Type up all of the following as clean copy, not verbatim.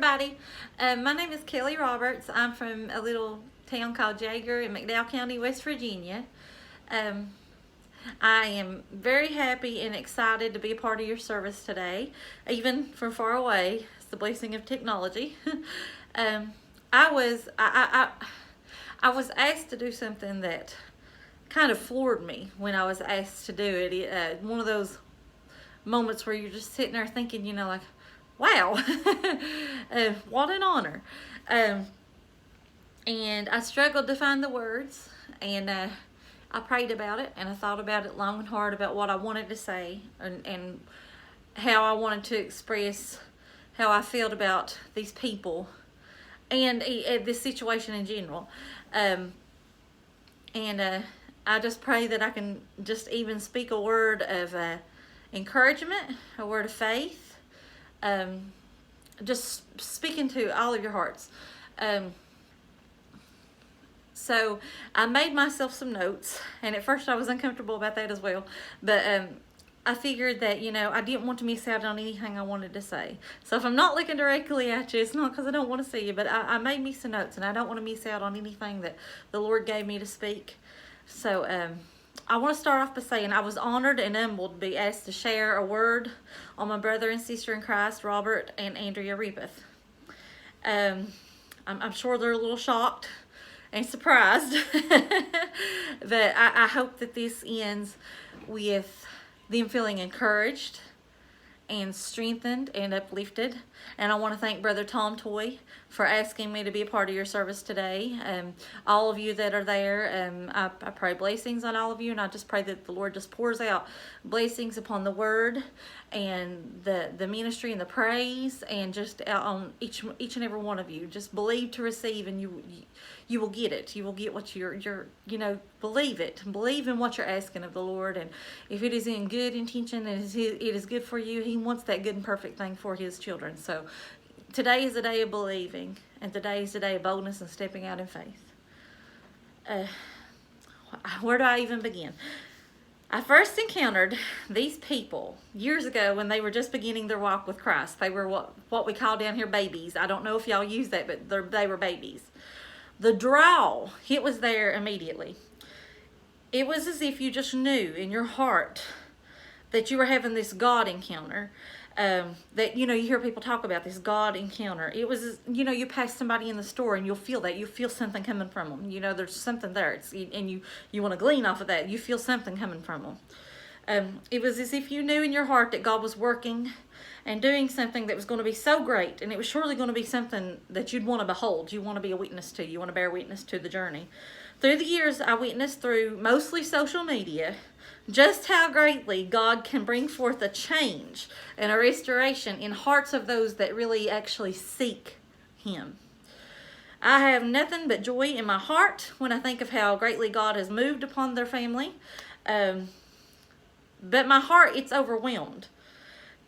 everybody. My name is Kelly Roberts. I'm from a little town called Jaeger in McDowell County, West Virginia. Um, I am very happy and excited to be a part of your service today, even from far away. It's the blessing of technology. um, I was asked to do something that kind of floored me when I was asked to do it. One of those moments where you're just sitting there thinking, like, wow, what an honor. Um, and I struggled to find the words, and I prayed about it, and I thought about it long and hard about what I wanted to say, and how I wanted to express how I felt about these people and this situation in general. And I just pray that I can just even speak a word of encouragement, a word of faith, just speaking to all of your hearts. So I made myself some notes, and at first I was uncomfortable about that as well, but I figured that, I didn't want to miss out on anything I wanted to say. So if I'm not looking directly at you, it's not because I don't want to see you, but I made me some notes, and I don't want to miss out on anything that the Lord gave me to speak. So I want to start off by saying I was honored and humbled to be asked to share a word on my brother and sister in Christ, Robert and Andrea Rebeth. I'm sure they're a little shocked and surprised, but I hope that this ends with them feeling encouraged and strengthened and uplifted. And I want to thank Brother Tom Toy for asking me to be a part of your service today. All of you that are there, I pray blessings on all of you, and I just pray that the Lord just pours out blessings upon the word and the ministry and the praise, and just out on each and every one of you. Just believe to receive, and you will get it. You will get what you're believe it. Believe in what you're asking of the Lord, and if it is in good intention and it is good for you, He wants that good and perfect thing for His children. So today is a day of believing, and today is a day of boldness and stepping out in faith. Where do I even begin? I first encountered these people years ago when they were just beginning their walk with Christ. They were what we call down here babies. I don't know if y'all use that, but they were babies. The draw, it was there immediately. It was as if you just knew in your heart that you were having this God encounter. That, you hear people talk about this God encounter. It was, you pass somebody in the store and you'll feel that. You feel something coming from them. There's something there. And you want to glean off of that. You feel something coming from them. It was as if you knew in your heart that God was working and doing something that was going to be so great. And it was surely going to be something that you'd want to behold. You want to be a witness to. You want to bear witness to the journey. Through the years, I witnessed through mostly social media just how greatly God can bring forth a change and a restoration in hearts of those that really actually seek Him. I have nothing but joy in my heart when I think of how greatly God has moved upon their family. But my heart, it's overwhelmed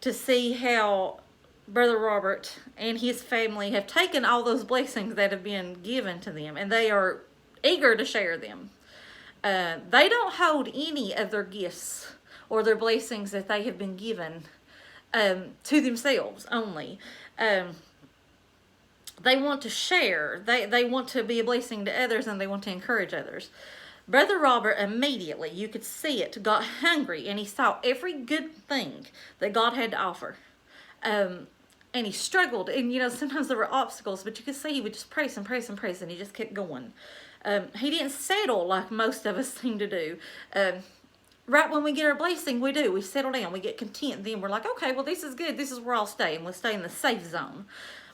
to see how Brother Robert and his family have taken all those blessings that have been given to them, and they are eager to share them. They don't hold any of their gifts or their blessings that they have been given to themselves only. They want to share. They want to be a blessing to others, and they want to encourage others. Brother Robert immediately, you could see it, got hungry, and he saw every good thing that God had to offer. And he struggled, and sometimes there were obstacles, but you could see he would just praise and praise and praise, and he just kept going. He didn't settle like most of us seem to do. Right when we get our blessing, we do. We settle down. We get content. Then we're like, okay, well, this is good. This is where I'll stay, and let's stay in the safe zone.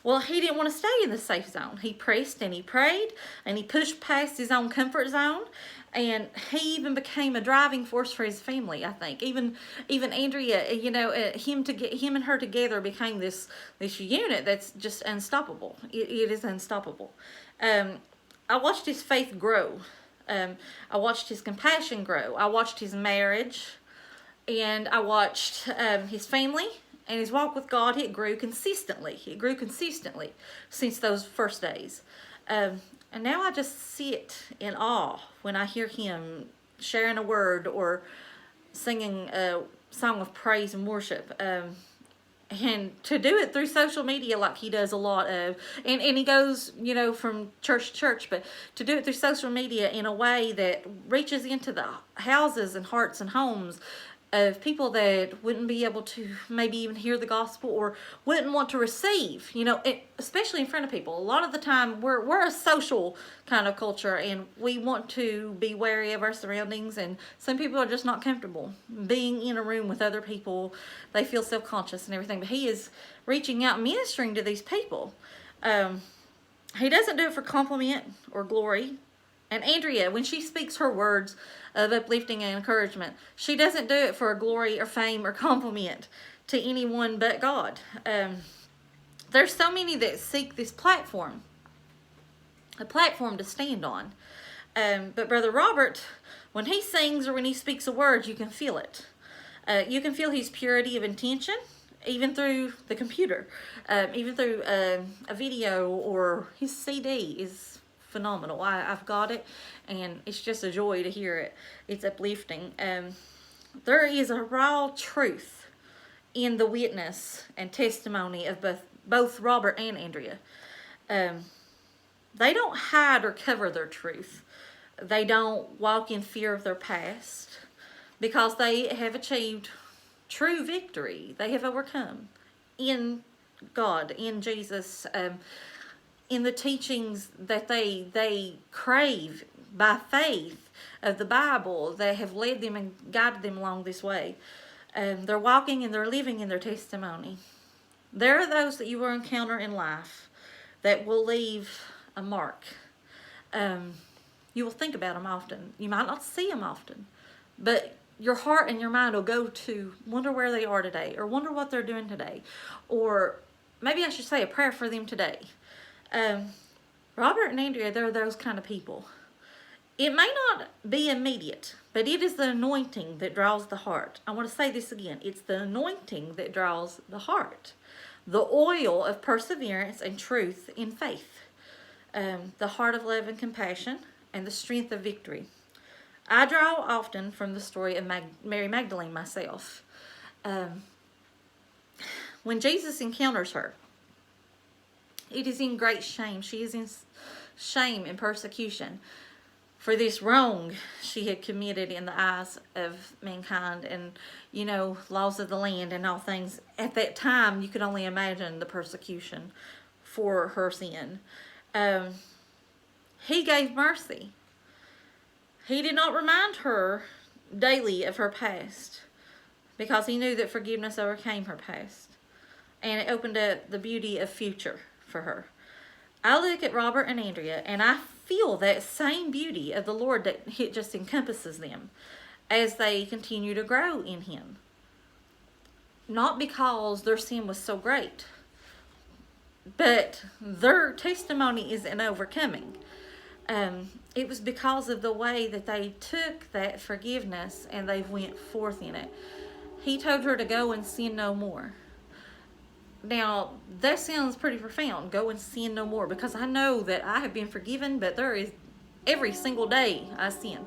Well, he didn't want to stay in the safe zone. He pressed and he prayed, and he pushed past his own comfort zone, and he even became a driving force for his family, I think. Even Andrea, him and her together became this unit that's just unstoppable. It is unstoppable. I watched his faith grow. I watched his compassion grow. I watched his marriage, and I watched his family and his walk with God. It grew consistently. It grew consistently since those first days. And now I just sit in awe when I hear him sharing a word or singing a song of praise and worship. And to do it through social media like he does a lot of, and he goes, from church to church, but to do it through social media in a way that reaches into the houses and hearts and homes of people that wouldn't be able to maybe even hear the gospel or wouldn't want to receive, especially in front of people. A lot of the time we're a social kind of culture, and we want to be wary of our surroundings, and some people are just not comfortable being in a room with other people. They feel self-conscious and everything, but he is reaching out, ministering to these people. He doesn't do it for compliment or glory. And Andrea, when she speaks her words of uplifting and encouragement, she doesn't do it for glory or fame or compliment to anyone but God. There's so many that seek this platform, a platform to stand on. But Brother Robert, when he sings or when he speaks a word, you can feel it. You can feel his purity of intention, even through the computer, even through a video, or his CD is phenomenal. I've got it, and it's just a joy to hear it. It's uplifting. There is a raw truth in the witness and testimony of both Robert and Andrea. They don't hide or cover their truth. They don't walk in fear of their past, because they have achieved true victory. They have overcome in God, in Jesus, in the teachings that they crave by faith of the Bible that have led them and guided them along this way. They're walking and they're living in their testimony. There are those that you will encounter in life that will leave a mark. You will think about them often. You might not see them often, but your heart and your mind will go to wonder where they are today, or wonder what they're doing today, or maybe I should say a prayer for them today. Robert and Andrea, they're those kind of people. It may not be immediate, but it is the anointing that draws the heart. I want to say this again. It's the anointing that draws the heart. The oil of perseverance and truth in faith. The heart of love and compassion, and the strength of victory. I draw often from the story of Mary Magdalene myself. When Jesus encounters her, it is in great shame. She is in shame and persecution for this wrong she had committed in the eyes of mankind, and, laws of the land and all things. At that time, you could only imagine the persecution for her sin. He gave mercy. He did not remind her daily of her past, because he knew that forgiveness overcame her past, and it opened up the beauty of future for her. I look at Robert and Andrea, and I feel that same beauty of the Lord that it just encompasses them as they continue to grow in Him. Not because their sin was so great, but their testimony is an overcoming. It was because of the way that they took that forgiveness and they went forth in it. He told her to go and sin no more. Now, that sounds pretty profound, go and sin no more, because I know that I have been forgiven, but there is, every single day I sin.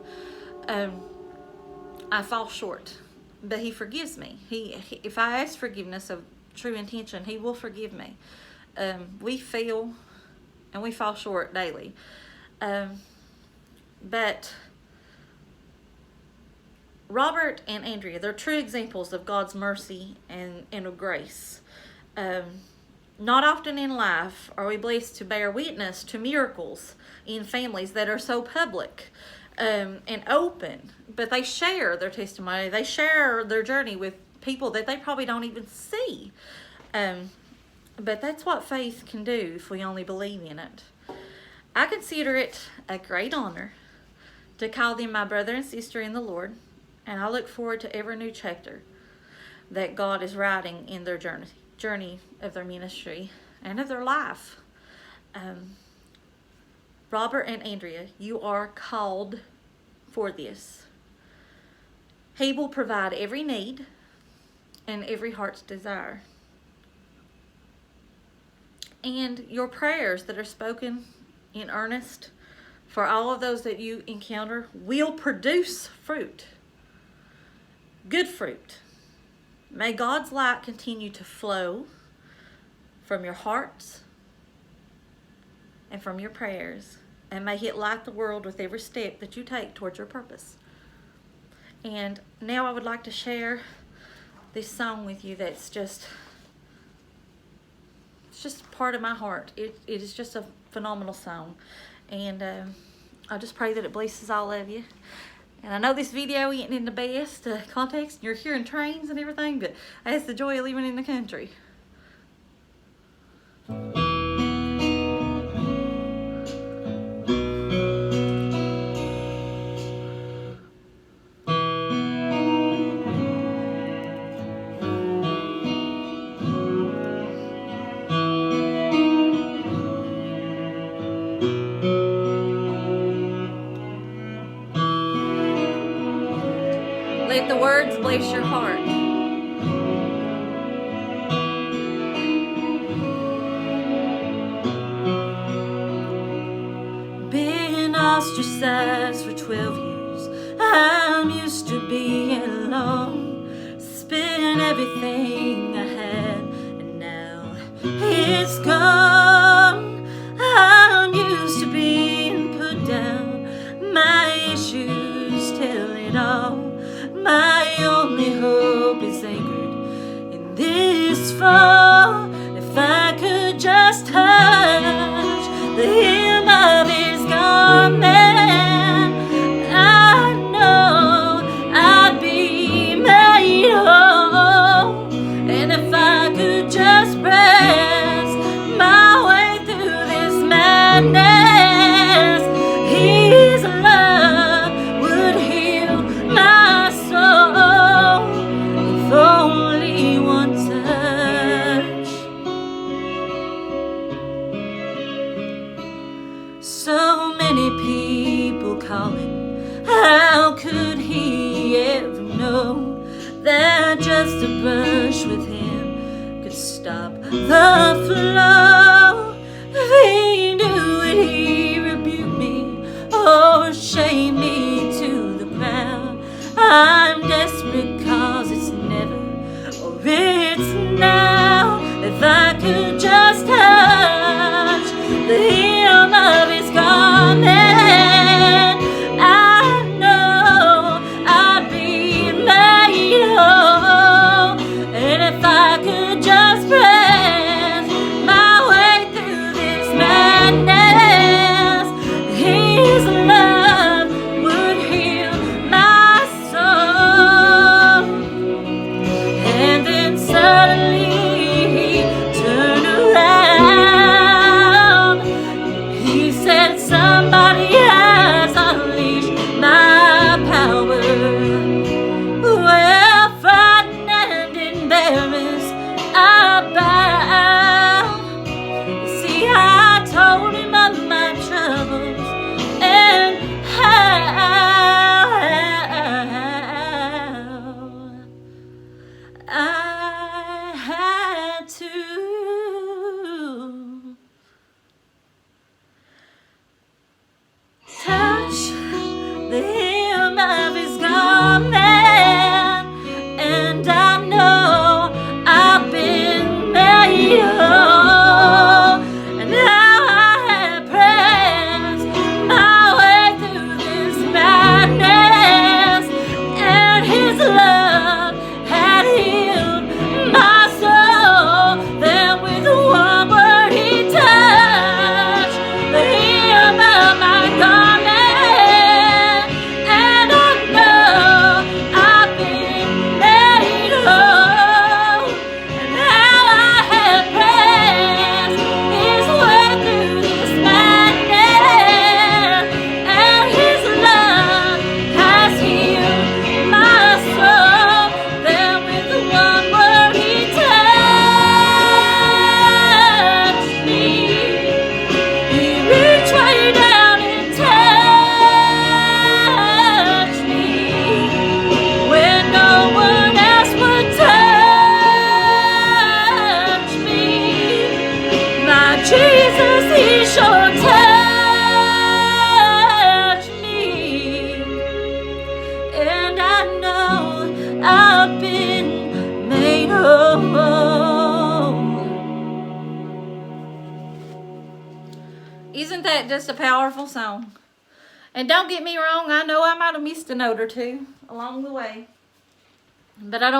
I fall short, but He forgives me. If I ask forgiveness of true intention, He will forgive me. We fail and we fall short daily. But Robert and Andrea, they're true examples of God's mercy and of grace. Not often in life are we blessed to bear witness to miracles in families that are so public and open, but they share their testimony. They share their journey with people that they probably don't even see. But that's what faith can do if we only believe in it. I consider it a great honor to call them my brother and sister in the Lord, and I look forward to every new chapter that God is writing in their journey of their ministry and of their life. Robert and Andrea, you are called for this. He will provide every need and every heart's desire. And your prayers that are spoken in earnest for all of those that you encounter will produce fruit. Good fruit. May God's light continue to flow from your hearts and from your prayers, and may it light the world with every step that you take towards your purpose. And now I would like to share this song with you that's just part of my heart. It is just a phenomenal song, and I just pray that it blesses all of you. And I know this video isn't in the best context. You're hearing trains and everything, but that's the joy of living in the country. Let the words bless your heart. Been ostracized for 12 years. I'm used to being alone. Spent everything I had, and now it's gone. I'm used to being put down. My issues tell it all. My only hope is anchored in this fall. If I could just touch the hem of his garment, I know I'd be made whole. And if I could just press my way through this madness, his love would heal my soul. If only one touch. So many people calling, how could he ever know that just a brush with him could stop the flow? He knew it, he rebuked me, or shamed me to the ground. I'm desperate cause it's never or it's now. If I could just touch the hem of his garment, I know I'd be made whole. And if I could just press my way through this madness, his love would heal my soul. And then suddenly he turned around. He said, somebody has unleashed my power. Well, frightened and embarrassed, I bowed. See, I told him of my troubles and how I had to touch the hem of his garment, and I know I've been made whole. And now I have pressed my way through this madness, and his love had healed my soul. Then with one word he touched the hem of my garment, and I know I've been made whole. And now I have pressed his way through this madness, and his love has healed my soul. Then with one word he touched me. He reached way down and touched me when no one else would touch me. My Jesus, he sure touched me. And I know I've been made Isn't that just a powerful song? And don't get me wrong, I know I might have missed a note or two along the way. But I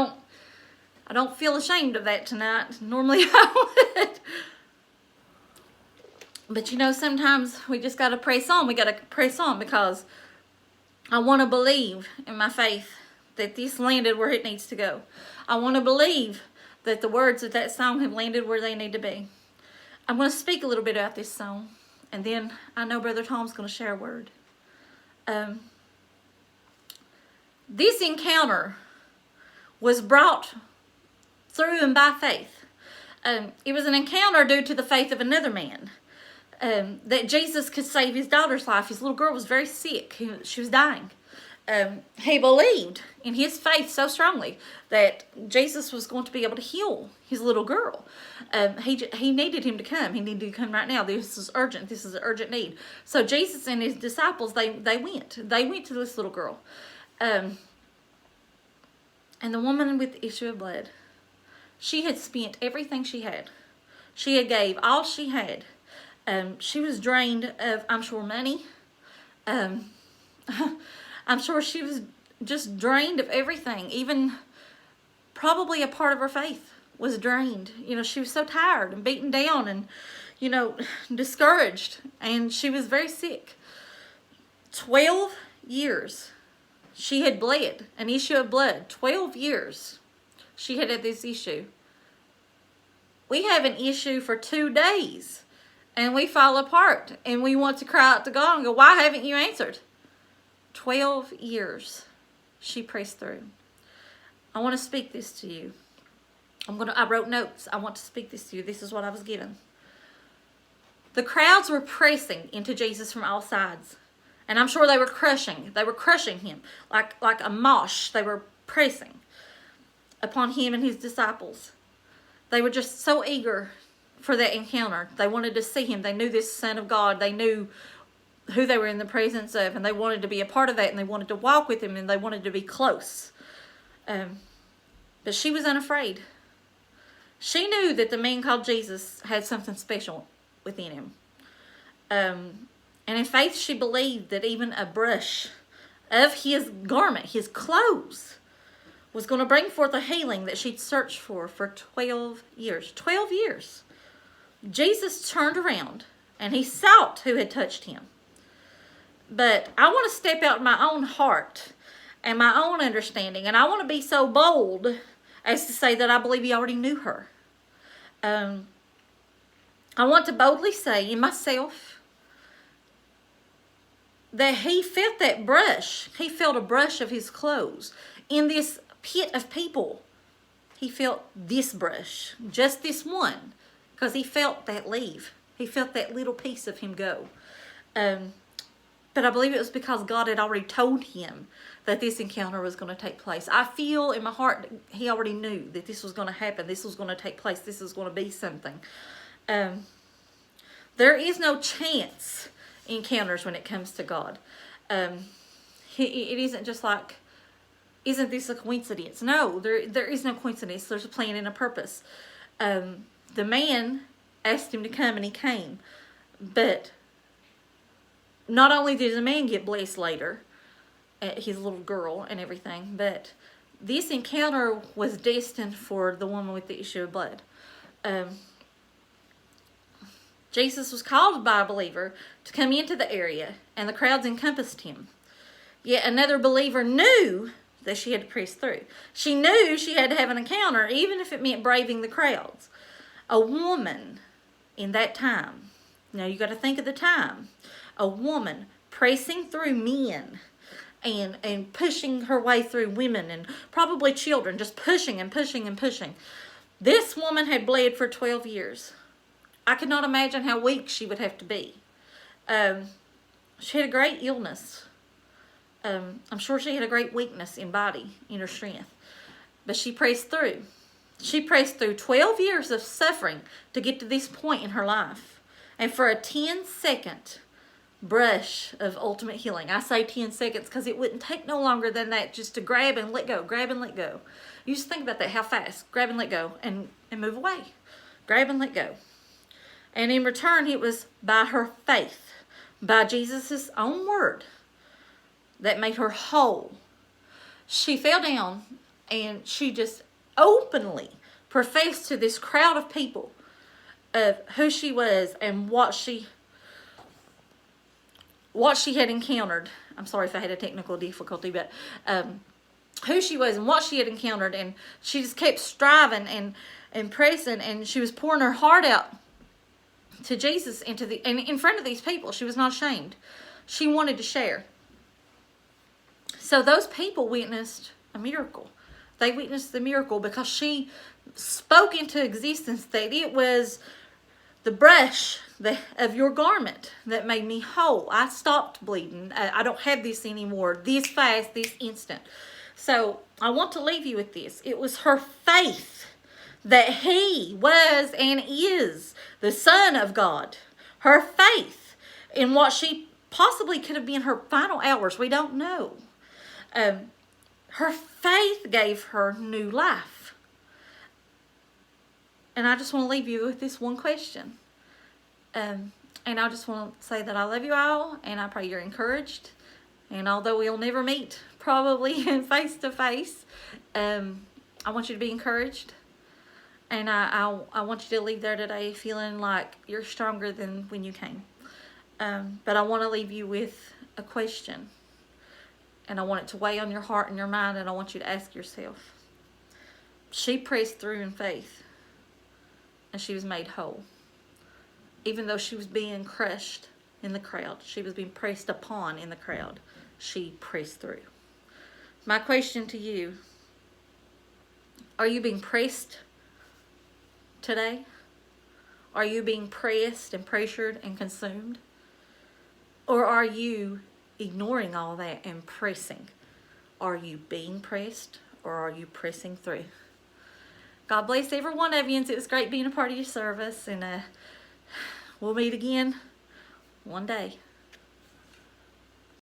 don't feel ashamed of that tonight. Normally I would. But you know, sometimes we just got to press on. We got to press on because I want to believe in my faith that this landed where it needs to go. I want to believe that the words of that song have landed where they need to be. I'm going to speak a little bit about this song. And then I know Brother Tom's going to share a word. This encounter was brought through and by faith. It was an encounter due to the faith of another man. That Jesus could save his daughter's life. His little girl was very sick. She was dying. He believed in his faith so strongly that Jesus was going to be able to heal his little girl. He needed him to come. He needed to come right now. This is urgent. This is an urgent need. So Jesus and his disciples, they went. They went to this little girl. And the woman with the issue of blood, she had spent everything she had. She had gave all she had. She was drained of, I'm sure, money. I'm sure she was just drained of everything. Even probably a part of her faith was drained. You know, she was so tired and beaten down and, you know, discouraged. And she was very sick. 12 years she had bled, an issue of blood. 12 years she had this issue. We have an issue for 2 days and we fall apart and we want to cry out to God and go, why haven't you answered? 12 years she pressed through. I want to speak this to you. I wrote notes. I want to speak this to you. This is what I was given. The crowds were pressing into Jesus from all sides. And I'm sure they were crushing. They were crushing him like a mosh. They were pressing upon him and his disciples. They were just so eager for that encounter. They wanted to see him. They knew this Son of God. They knew who they were in the presence of, and they wanted to be a part of that, and they wanted to walk with him, and they wanted to be close. But she was unafraid. She knew that the man called Jesus had something special within him. And in faith, she believed that even a brush of his garment, his clothes, was going to bring forth a healing that she'd searched for 12 years. 12 years. Jesus turned around, and he sought who had touched him. But I want to step out in my own heart and my own understanding. And I want to be so bold as to say that I believe he already knew her. I want to boldly say in myself that he felt that brush. He felt a brush of his clothes. In this pit of people, he felt this brush. Just this one. Because he felt that leave. He felt that little piece of him go. But I believe it was because God had already told him that this encounter was going to take place. I feel in my heart that he already knew that this was going to happen. This was going to take place. This was going to be something. There is no chance encounters when it comes to God. It isn't just like, isn't this a coincidence? No, there is no coincidence. There's a plan and a purpose. The man asked him to come and he came. But not only did the man get blessed later, his little girl and everything, but this encounter was destined for the woman with the issue of blood. Jesus was called by a believer to come into the area, and the crowds encompassed him. Yet another believer knew that she had to press through. She knew she had to have an encounter, even if it meant braving the crowds. A woman in that time, now you got to think of the time, a woman pressing through men and pushing her way through women and probably children, just pushing and pushing and pushing. This woman had bled for 12 years. I could not imagine how weak she would have to be. She had a great illness. I'm sure she had a great weakness in body, in her strength. But she pressed through. She pressed through 12 years of suffering to get to this point in her life. And for a 10-second brush of ultimate healing. I say 10 seconds because it wouldn't take no longer than that just to grab and let go. Grab and let go. You just think about that, how fast. Grab and let go and move away. Grab and let go. And in return, it was by her faith, by Jesus' own word, that made her whole. She fell down and she just openly professed to this crowd of people of who she was and what she had encountered. I'm sorry if I had a technical difficulty, but who she was and what she had encountered. And she just kept striving and pressing, and she was pouring her heart out to Jesus and in front of these people. She was not ashamed. She wanted to share. So those people witnessed a miracle. They witnessed the miracle because she spoke into existence that it was the brush of your garment that made me whole. I stopped bleeding. I don't have this anymore. This fast, this instant. So I want to leave you with this. It was her faith that he was and is the Son of God. Her faith in what she possibly could have been her final hours. We don't know. Her faith gave her new life. And I just want to leave you with this one question. And I just want to say that I love you all, and I pray you're encouraged. And although we'll never meet probably face to face, I want you to be encouraged. And I want you to leave there today feeling like you're stronger than when you came. But I want to leave you with a question. And I want it to weigh on your heart and your mind, and I want you to ask yourself. She pressed through in faith, and she was made whole. Even though she was being crushed in the crowd, she was being pressed upon in the crowd, she pressed through. My question to you, are you being pressed today? Are you being pressed and pressured and consumed? Or are you ignoring all that and pressing? Are you being pressed, or are you pressing through? God bless every one of you, and it was great being a part of your service, and we'll meet again one day.